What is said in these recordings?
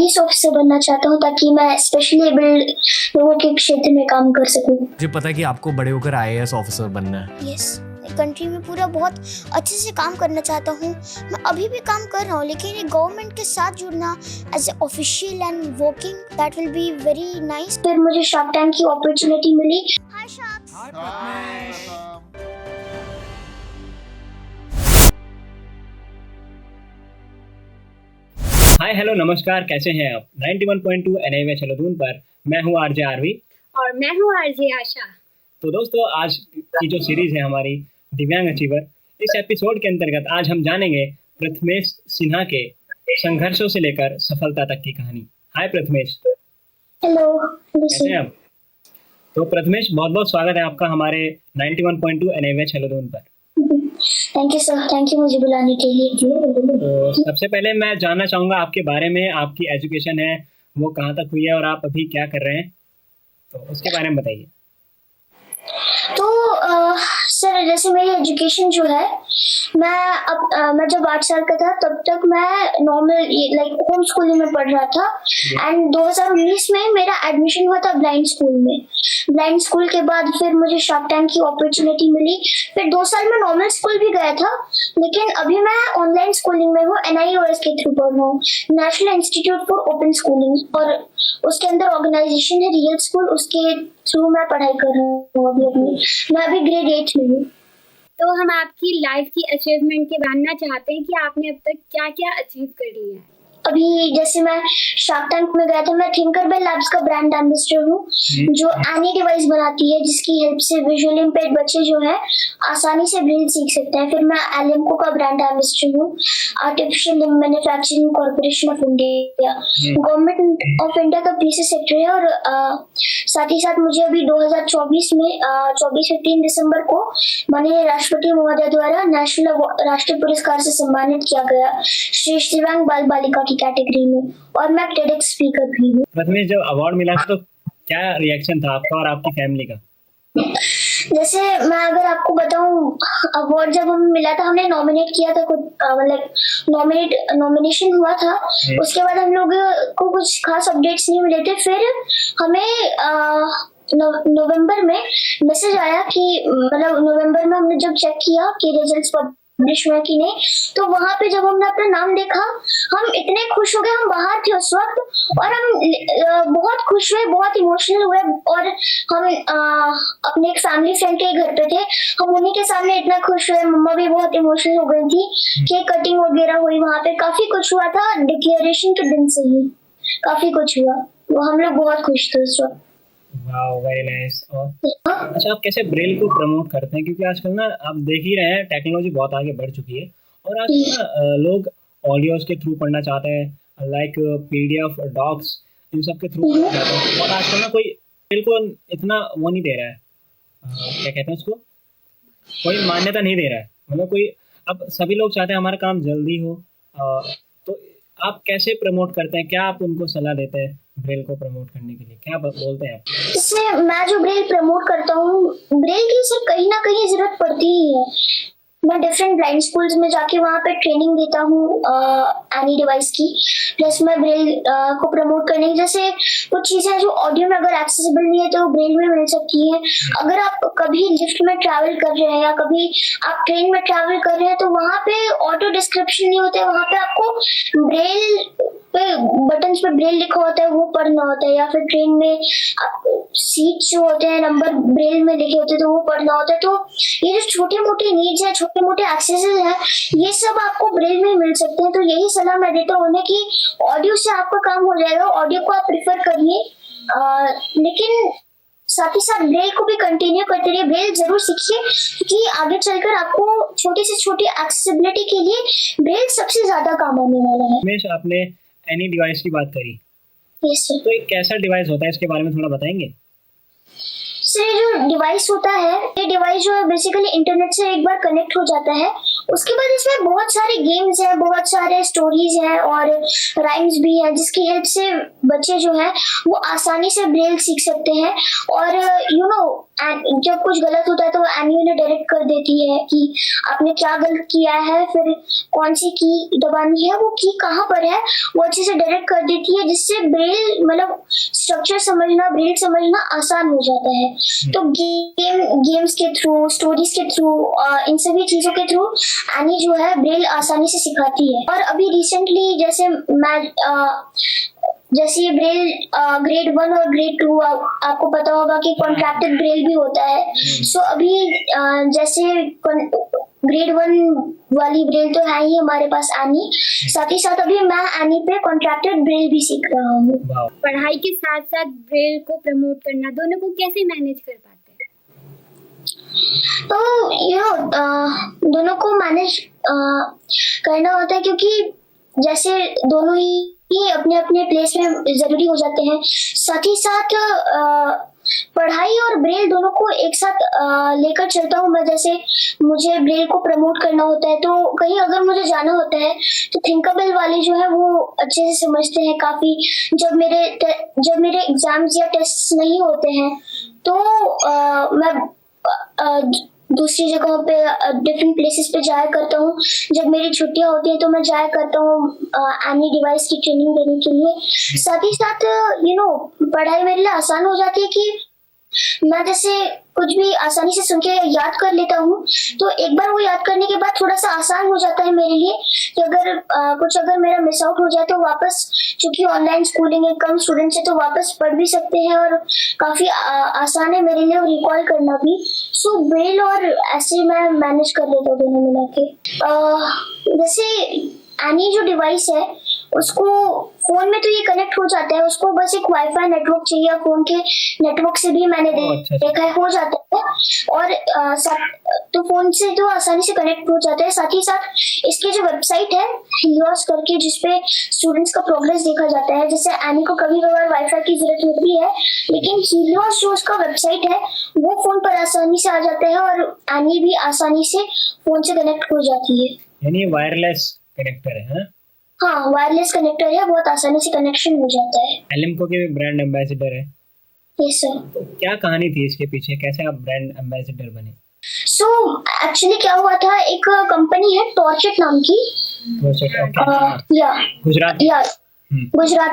Police officer बनना चाहता हूँ ताकि मैं स्पेशली एबल्ड लोगों के क्षेत्र में काम कर सकूँ। मुझे पता है कि आपको बड़े होकर आईएएस ऑफिसर बनना है। यस, कंट्री में पूरा बहुत अच्छे से काम करना चाहता हूँ। मैं अभी भी काम कर रहा हूँ, लेकिन ये गवर्नमेंट के साथ जुड़ना as a official and working, that will be very nice. फिर मुझे शार्क टैंक की अपॉर्चुनिटी मिली। Hi sharks. हाय हेलो नमस्कार, कैसे हैं आप? 91.2 एनआईवे चलोदून पर मैं हूं आरजे आरवी और मैं हूँ आरजे आशा। तो दोस्तों, आज की जो सीरीज है हमारी दिव्यांग अचीवर, इस एपिसोड के अंतर्गत आज हम जानेंगे प्रथमेश सिन्हा के संघर्षों से लेकर सफलता तक की कहानी। हाय प्रथमेश। हेलो। कैसे हैं आप? तो प्रथमेश, बहुत बहुत स्वागत है आपका हमारे 91.2 एनआईवे चलोदून पर। Thank you sir, thank you मुझे बुलाने के लिए। तो सबसे पहले मैं जानना चाहूँगा आपके बारे में, आपकी एजुकेशन है वो कहाँ तक हुई है और आप अभी क्या कर रहे हैं, तो उसके बारे में बताइए। तो सर, जैसे मेरी एजुकेशन जो है, मैं जब 8 साल का था तब तक मैं नॉर्मल लाइक होम स्कूलिंग में पढ़ रहा था। एंड 2019 में मेरा एडमिशन हुआ था ब्लाइंड स्कूल में। ब्लाइंड स्कूल के बाद फिर मुझे शार्क टैंक की अपॉर्चुनिटी मिली। फिर 2 साल में नॉर्मल स्कूल भी गया था, लेकिन अभी मैं ऑनलाइन स्कूलिंग में हूँ। NIOS के थ्रू पढ़ रहा हूँ, national institute for open schooling, और उसके अंदर ऑर्गेनाइजेशन है रियल स्कूल, उसके थ्रू मैं पढ़ाई कर रहा हूँ अभी अपनी। मैं अभी ग्रेड 8 में हूँ। तो हम आपकी लाइफ की अचीवमेंट के जानना चाहते हैं कि आपने अब तक क्या क्या अचीव कर लिया है। अभी जैसे मैं शार्क टैंक में गया था, मैं थिंकरबेल लैब्स का ब्रांड एम्बेसडर हूँ, जो एनी डिवाइस बनाती है जिसकी हेल्प से विजुअली इम्पेयर्ड बच्चे जो है आसानी से ब्रेल सीख सकते हैं। फिर मैं एलिम्को का ब्रांड एम्बेसडर हूँ, artificial limb manufacturing corporation of India, government of India का पीसी सेक्टर है। और साथ ही साथ मुझे अभी 2024 में 24 से 3 दिसंबर को माननीय राष्ट्रपति महोदय द्वारा नेशनल राष्ट्रीय पुरस्कार से सम्मानित किया गया, श्रेष्ठ दिव्यांग बाल बालिका की कैटेगरी में, और मैं TEDx स्पीकर भी हूँ। प्रथमेश, जब अवार्ड मिला तो क्या रिएक्शन था आपका और आपकी फैमिली का? जैसे मैं अगर आपको बताऊं, अवार्ड जब हमें मिला था, हमने नॉमिनेट किया था, मतलब नॉमिनेशन हुआ था। उसके बाद हम लोग को कुछ खास अपडेट्स नहीं मिले थे। फिर हमें नवंबर में मैसेज आया कि, मतलब नवंबर में हमने जब चेक किया कि रिजल्ट्स पब्लिश हुआ कि नहीं, तो वहां पे जब हमने अपना नाम देखा, हम इतने खुश हो गए। हम बाहर थे उस वक्त और हम बहुत खुश हुए, बहुत इमोशनल हुए। और हम अपने एक फैमिली फ्रेंड के घर पे थे, हम उन्हीं के सामने इतना खुश हुए। मम्मा भी बहुत इमोशनल हो गई थी। केक कटिंग वगैरह हुई, वहां पे काफी कुछ हुआ था। डिक्लेरेशन के दिन से ही काफी कुछ हुआ, वो हम लोग बहुत खुश थे उस वक्त। Wow, very nice. और अच्छा, आप कैसे ब्रेल को प्रमोट करते हैं? क्योंकि आजकल ना आप देख ही रहे हैं, टेक्नोलॉजी बहुत आगे बढ़ चुकी है और आजकल ना लोग ऑडियोज के थ्रू पढ़ना चाहते हैं, लाइक PDF डॉक्स, इन सब के थ्रू पढ़ना चाहते हैं। और आजकल ना कोई ब्रेल को इतना वो नहीं दे रहा है, क्या कहते हैं उसको, कोई मान्यता नहीं दे रहा है। मतलब कोई, अब सभी लोग चाहते हैं हमारा काम जल्दी हो। तो आप कैसे प्रमोट करते हैं? क्या आप उनको सलाह देते हैं ब्रेल को प्रमोट करने के लिए? क्या बोलते हैं आप? इससे मैं जो ब्रेल प्रमोट करता हूँ, ब्रेल की सिर्फ कहीं ना कहीं जरूरत पड़ती ही है। मैं डिफरेंट ब्लाइंड स्कूल्स में जाके वहाँ पे ट्रेनिंग देता हूँ एनी डिवाइस की, प्लस मैं ब्रेल को प्रमोट करने की, जैसे कुछ चीजें जो ऑडियो में अगर एक्सेसिबल नहीं है तो ब्रेल में मिल सकती है। अगर आप कभी लिफ्ट में ट्रैवल कर रहे हैं या कभी आप ट्रेन में ट्रैवल कर रहे हैं, तो वहाँ पे ऑटो डिस्क्रिप्शन नहीं होता है, वहाँ पे आपको ब्रेल पे बटन्स पे ब्रेल लिखा होता है, वो पढ़ना होता है। या फिर ट्रेन में सीट जो होते हैं, नंबर ब्रेल में लिखे होते हैं, तो वो पढ़ना होता है। तो ये जो छोटी मोटी नीड्स है, छोटे मोटे एक्सेसेस है, ये सब आपको ब्रेल में मिल सकते हैं। तो यही सलाह मैं देता हूँ कि ऑडियो से आपका काम हो जाएगा, ऑडियो को आप प्रिफर करिए, लेकिन साथ ही साथ ब्रेल को भी कंटिन्यू करते रहिए। ब्रेल जरूर सीखिए, क्योंकि आगे चलकर आपको छोटी से छोटी एक्सेसिबिलिटी के लिए ब्रेल सबसे ज्यादा काम आने वाला है। हमेशा आपने एनी डिवाइस की बात करी, यस सर। तो एक कैसा डिवाइस होता है, इसके बारे में थोड़ा बताएंगे? सर, ये जो डिवाइस होता है, ये डिवाइस जो है बेसिकली इंटरनेट से एक बार कनेक्ट हो जाता है। उसके बाद इसमें बहुत सारे गेम्स हैं, बहुत सारे स्टोरीज हैं और राइम्स भी हैं, जिसकी हेल्प से बच्चे जो है वो आसानी से ब्रेल सीख सकते हैं। और जब कुछ गलत होता है तो एनी उन्हें डायरेक्ट कर देती है कि आपने क्या गलत किया है, फिर कौन सी की दबानी है, वो की कहाँ पर है, वो अच्छे से डायरेक्ट कर देती है, जिससे ब्रेल मतलब स्ट्रक्चर समझना, ब्रेल समझना आसान हो जाता है। तो गेम्स के थ्रू, स्टोरीज के थ्रू, इन सभी चीजों के थ्रू एनी जो है ब्रेल आसानी से सिखाती है। और अभी रिसेंटली जैसे मैं जैसे ये ब्रेल ग्रेड 1 और ग्रेड 2 आपको पता होगा कि कॉन्ट्रैक्टेड ब्रेल भी होता है। सो अभी जैसे ग्रेड 1 वाली ब्रेल तो है ही हमारे पास एनी, साथ ही साथ अभी मैं एनी पे कॉन्ट्रैक्टेड ब्रेल भी सीख रहा हूँ। पढ़ाई के साथ साथ ब्रेल को प्रमोट करना, दोनों को कैसे मैनेज कर पाते हैं? तो दोनों को मैनेज करना होता है, क्योंकि जैसे दोनों ही अपने अपने प्लेस में जरूरी हो जाते हैं। साथ ही साथ पढ़ाई और ब्रेल दोनों को एक साथ लेकर चलता हूँ मैं। जैसे मुझे ब्रेल को प्रमोट करना होता है तो कहीं अगर मुझे जाना होता है तो थिंकेबल वाले जो है वो अच्छे से समझते हैं काफी। जब मेरे एग्जाम्स या टेस्ट नहीं होते हैं तो मैं दूसरी जगहों पे डिफरेंट प्लेसेस पे जाया करता हूँ। जब मेरी छुट्टियां होती है तो मैं जाया करता हूँ एनी डिवाइस की ट्रेनिंग देने के लिए। साथ ही साथ पढ़ाई मेरे लिए आसान हो जाती है कि मैं जैसे कुछ भी आसानी से सुन के याद कर लेता हूँ, तो एक बार वो याद करने के बाद थोड़ा सा आसान हो जाता है मेरे लिए कि अगर मेरा मिस आउट हो जाए तो वापस, क्योंकि ऑनलाइन स्कूलिंग है, कम स्टूडेंट्स है तो वापस पढ़ भी सकते हैं और काफी आसान है मेरे लिए रिकॉल करना भी। सो ब्रेल और ऐसे मैं मैनेज कर लेता हूँ दोनों मिला के। जैसे एनी जो डिवाइस है उसको फोन में तो ये कनेक्ट हो जाता है, उसको बस एक वाईफाई नेटवर्क चाहिए, फोन के नेटवर्क से भी मैंने देखा है हो जाता है। और तो फोन से तो आसानी से कनेक्ट हो जाता है। साथ ही साथ इसकी जो वेबसाइट है हीलियोस करके, जिसपे स्टूडेंट्स का प्रोग्रेस देखा जाता है। जैसे एनी को कभी कभार वाईफाई की जरूरत होती है, लेकिन हीलियोस जो उसका वेबसाइट है वो फोन पर आसानी से आ जाता है और एनी भी आसानी से फोन से कनेक्ट हो जाती है। यानी वायरलेस कनेक्टर है? हाँ, वायरलेस कनेक्टर है, बहुत आसानी से कनेक्शन हो जाता है। एलिम्को के भी ब्रांड एम्बेसडर है। Yes sir. तो क्या कहानी थी इसके पीछे, कैसे आप ब्रांड एम्बेसडर बने? सो एक्चुअली क्या हुआ था, एक कंपनी है टॉर्चेट नाम की, गुजरात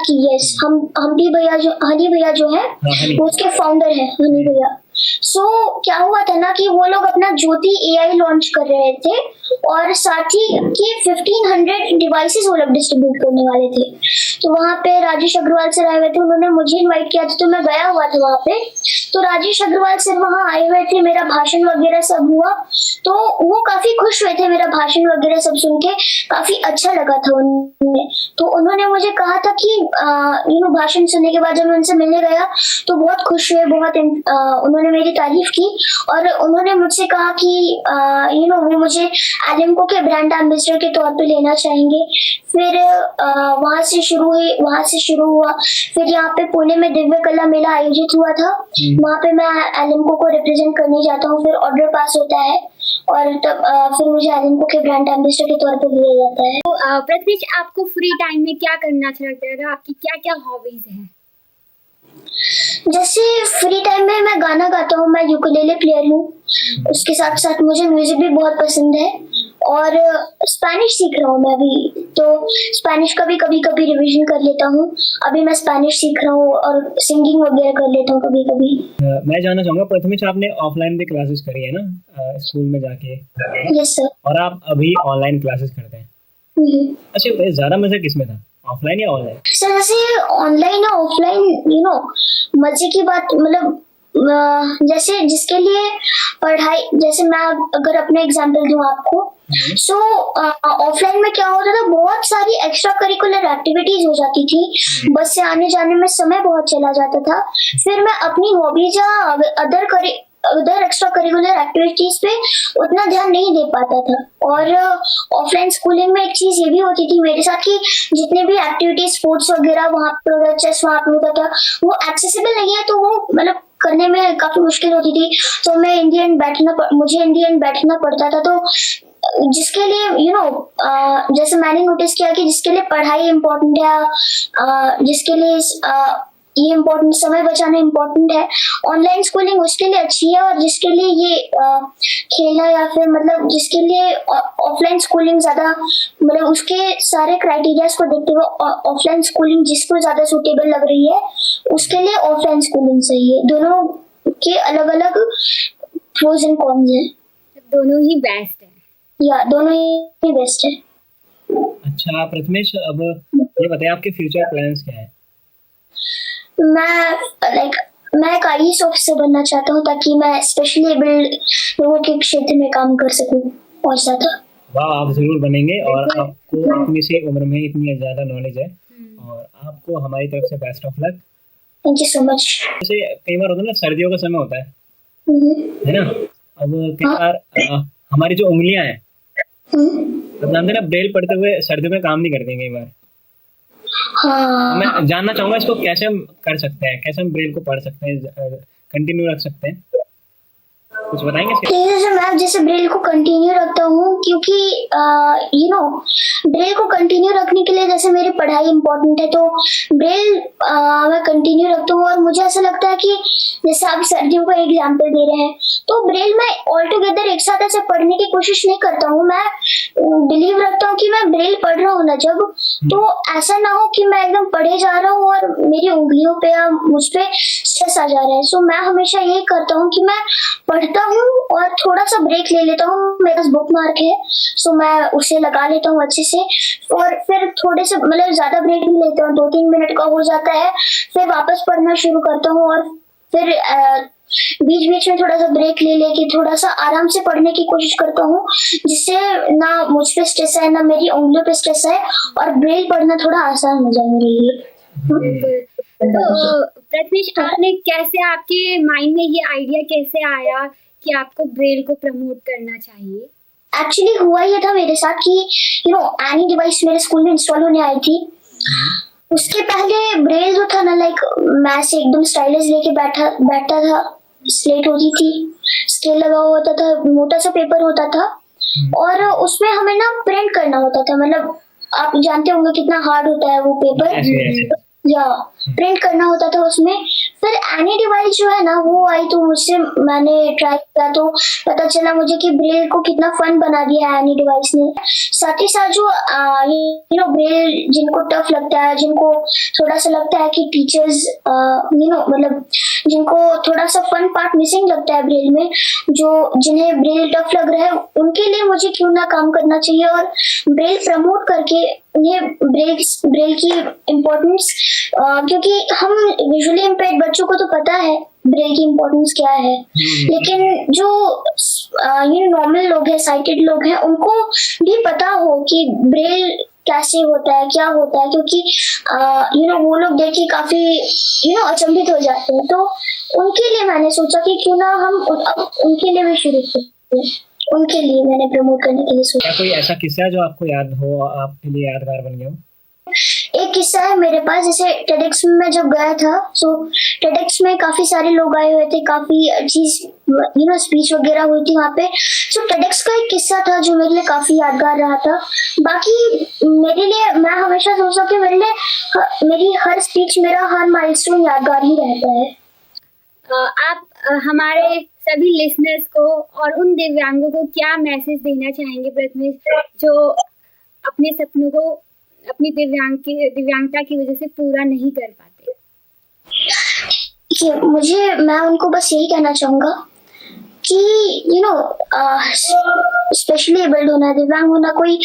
की। यस, हनी भैया जो है वो उसके फाउंडर है, हनी भैया। सो क्या हुआ था ना कि वो लोग अपना ज्योति एआई लॉन्च कर रहे थे और साथ ही कि 1500 डिवाइसेस वो लोग डिस्ट्रीब्यूट करने वाले थे। तो वहाँ पे राजेश अग्रवाल सर आए हुए थे, उन्होंने मुझे इनवाइट किया था तो मैं गया हुआ था वहाँ पे। तो राजेश अग्रवाल सर वहाँ आए हुए थे, मेरा भाषण वगैरह सब हुआ, तो वो काफी खुश हुए थे मेरा भाषण वगैरह सब सुन के, काफी अच्छा लगा था उन्हें। तो उन्होंने मुझे कहा था कि भाषण सुनने के बाद जब मैं उनसे मिलने गया तो बहुत खुश हुए, बहुत उन्होंने मेरी तारीफ की और उन्होंने मुझसे कहा कि वो मुझे एलिम्को के ब्रांड एम्बेसडर के तौर पे लेना चाहेंगे। फिर वहां से शुरू हुआ। फिर यहाँ पे पुणे में दिव्य कला मेला आयोजित हुआ था, वहाँ पे मैं एलिम्को को रिप्रेजेंट करने जाता हूँ। फिर ऑर्डर पास होता है और तब फिर मुझे एलिम्को के ब्रांड एम्बेसडर के तौर पे लिया जाता है। तो प्रकृति, आपको फ्री टाइम में क्या करना अच्छा लगता है? आपकी क्या क्या हॉबीज हैं? जैसे फ्री टाइम में मैं गाना गाता हूँ, मैं यूकेलेले प्लेयर हूँ। उसके साथ साथ मुझे म्यूजिक भी बहुत पसंद है और स्पेनिश सीख रहा हूँ मैं अभी, तो स्पेनिश का भी कभी कभी रिवीजन कर लेता हूँ। अभी मैं स्पेनिश सीख रहा हूँ और सिंगिंग वगैरह कर लेता हूँ कभी कभी। मैं जानना चाहूंगा प्रथमेश, आपने ऑफलाइन भी क्लासेस करी है ना, स्कूल में जाके? Yes sir. और आप अभी ऑनलाइन क्लासेस करते हैं? अच्छा, ज्यादा मजा किसमें था, ऑफलाइन या ऑनलाइन? सर जैसे ऑनलाइन और ऑफलाइन मजे की बात, मतलब जैसे जिसके लिए पढ़ाई, जैसे मैं अगर अपना एग्जांपल दूं आपको, सो ऑफलाइन में क्या होता था, बहुत सारी एक्स्ट्रा करिकुलर एक्टिविटीज हो जाती थी, बस से आने जाने में समय बहुत चला जाता था। फिर मैं अपनी हॉबीज या अदर एक्स्ट्रा करिकुलर एक्टिविटीज पे उतना ध्यान नहीं दे पाता था। और ऑफलाइन स्कूलिंग में एक चीज ये भी होती थी मेरे साथ कि जितने भी एक्टिविटीज, स्पोर्ट्स वगैरह वहाँ पे, चेस वहाँ पे होता था, वो एक्सेसिबल नहीं है, तो वो मतलब करने में काफी मुश्किल होती थी। तो मुझे इन दी एंड बैठना पड़ता था। तो जिसके लिए जैसे मैंने नोटिस किया कि जिसके लिए पढ़ाई इम्पोर्टेंट है, जिसके लिए ये इम्पोर्टेंट, समय बचाना इम्पोर्टेंट है। ऑनलाइन स्कूलिंग उसके लिए अच्छी है, और जिसके लिए ये खेलना या फिर मतलब जिसके लिए ऑफलाइन स्कूलिंग ज्यादा, मतलब उसके सारे क्राइटेरियाज को देखते हुए ऑफलाइन स्कूलिंग जिसको ज्यादा सूटेबल लग रही है उसके लिए ऑफलाइन स्कूलिंग सही है। दोनों के अलग अलग प्रोज एंड कॉन्स हैं, दोनों ही बेस्ट है। या दोनों ही बेस्ट है। अच्छा प्रथमेश, अब ये बताइए आपके फ्यूचर प्लान्स क्या है? मैं एक IAS ऑफिसर बनना चाहता हूँ, ताकि मैं स्पेशली एबल्ड लोगों के क्षेत्र में काम कर सकूँ और ज्यादा। वाह, आप जरूर बनेंगे, और आपको अपनी से उम्र में इतनी ज्यादा नॉलेज है, और आपको हमारी तरफ से best of luck. Thank you so much. जैसे कई बार होता है ना, सर्दियों का समय होता है ना, अब कई बार हमारी जो उंगलियां हैं, मतलब जानते हैं ना, ब्रेल पढ़ते हुए सर्दियों में काम नहीं करती कई बार। हाँ, मैं जानना चाहूंगा इसको कैसे हम कर सकते हैं, कैसे हम ब्रेल को पढ़ सकते हैं, कंटिन्यू रख सकते हैं, कुछ बताएंगे इसके? मैं जैसे ब्रेल को कंटिन्यू रखता हूँ, क्योंकि ब्रेल को कंटिन्यू रखने के लिए जैसे मेरी पढ़ाई इंपॉर्टेंट है, तो ब्रेल मैं कंटिन्यू रखता हूँ। और मुझे ऐसा लगता है कि जैसे आप सर्दियों का एग्जाम्पल दे रहे हैं, तो ब्रेल मैं ऑल टुगेदर एक साथ ऐसे पढ़ने की कोशिश नहीं करता हूँ। मैं बिलीव रखता हूँ कि मैं ब्रेल पढ़ रहा हूँ ना जब, तो ऐसा ना हो कि मैं एकदम पढ़े जा रहा हूँ और मेरी उंगलियों पे या मुझ पे स्ट्रेस आ जा रहा है। सो मैं हमेशा ये करता हूँ कि मैं पढ़ता हूँ और थोड़ा सा ब्रेक ले लेता हूँ। मेरे पास बुक मार्क है, सो मैं उसे लगा लेता हूँ अच्छे से, और फिर थोड़े से मतलब ज्यादा ब्रेक नहीं लेता हूँ, 2-3 मिनट का हो जाता है, फिर वापस पढ़ना शुरू करता हूँ। और फिर बीच बीच में थोड़ा सा ब्रेक ले लेके थोड़ा सा आराम से पढ़ने की कोशिश करता हूँ, जिससे ना मुझ पे स्ट्रेस है ना मेरी उंगलियों पे स्ट्रेस है, और ब्रेल पढ़ना थोड़ा आसान हो जाए मेरे लिए। तो प्रथमेश, आपने कैसे, आपके माइंड में ये आइडिया कैसे आया कि आपको ब्रेल को प्रमोट करना चाहिए? एक्चुअली हुआ ये था मेरे साथ कि एनी डिवाइस मेरे स्कूल में इंस्टॉल होने आई थी। उसके पहले ब्रेल जो था ना, लाइक मैं से एकदम स्टाइलस लेके बैठता था, स्लेट होती थी, स्केल लगा हुआ होता था, मोटा सा पेपर होता था, और उसमें हमें ना प्रिंट करना होता था। मतलब आप जानते होंगे कितना हार्ड होता है वो पेपर, या प्रिंट करना होता था उसमें। फिर एनी डिवाइस जो है ना वो आई, तो मुझसे मैंने ट्राई किया, तो पता चला मुझे कि ब्रेल को कितना फन बना दिया है एनी डिवाइस ने। साथ ही साथ जो ब्रेल जिनको टफ लगता है, जिनको थोड़ा सा लगता है कि टीचर्स मतलब जिनको थोड़ा सा फन पार्ट मिसिंग लगता है ब्रेल में, जिन्हें ब्रेल टफ लग रहा है, उनके लिए मुझे क्यों ना काम करना चाहिए और ब्रेल प्रमोट करके उन्हें ब्रेल की इम्पोर्टेंस, क्योंकि हम विजुअली इम्पेयर्ड बच्चों को तो पता है ब्रेल की इम्पोर्टेंस क्या है, लेकिन जो नॉर्मल लोग हैं, साइटेड लोग हैं, उनको भी पता हो कि ब्रेल कैसे होता है, क्या होता है, क्योंकि वो लोग देख के काफी अचंभित हो जाते हैं। तो उनके लिए मैंने सोचा कि क्यों ना हम उनके लिए भी शुरू करें, उनके लिए मैंने प्रमोट करने के लिए सोचा। क्या कोई ऐसा किस्सा है जो आपको याद हो, आपके लिए यादगार बन गया हो? एक किस्सा है मेरे पास, जैसे टेडेक्स में मैं जब गया था, सो टेडेक्स में काफी सारे लोग आए हुए थे, काफी अच्छी स्पीच वगैरह हुई थी वहाँ पे। सो टेडेक्स का एक किस्सा था जो मेरे लिए काफी यादगार रहा था। बाकी मेरे लिए, मैं हमेशा सोचता हूँ कि मेरी हर स्पीच, मेरा हर माइलस्टोन यादगार ही रहता है। आप हमारे सभी लिसनर्स को और उन दिव्यांगों को क्या मैसेज देना चाहेंगे प्रथमेश, जो अपने सपनों को अपनी दिव्यांगता की वजह से पूरा नहीं कर पाते? मैं उनको बस यही कहना चाहूंगा कि स्पेशली एबल्ड होना, दिव्यांग होना कोई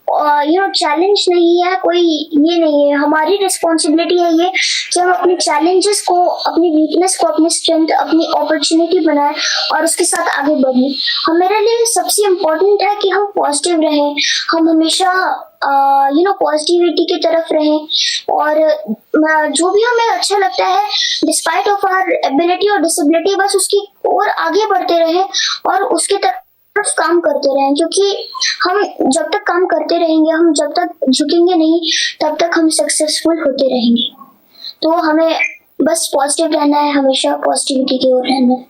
चैलेंज नहीं है, कोई ये नहीं है। हमारी रिस्पॉन्सिबिलिटी है ये कि हम अपने चैलेंजेस को, अपनी वीकनेस को अपनी स्ट्रेंथ, अपनी अपॉर्चुनिटी बनाएं और उसके साथ आगे बढ़ें। हमारे लिए सबसे इम्पोर्टेंट है कि हम पॉजिटिव रहें, हम हमेशा पॉजिटिविटी की तरफ रहें, और जो भी हमें अच्छा लगता है डिस्पाइट ऑफ आवर एबिलिटी और डिसेबिलिटी, बस उसकी और आगे बढ़ते रहें और उसके तरफ काम करते रहें। क्योंकि हम जब तक काम करते रहेंगे, हम जब तक झुकेंगे नहीं, तब तक हम सक्सेसफुल होते रहेंगे। तो हमें बस पॉजिटिव रहना है, हमेशा पॉजिटिविटी की ओर रहना है।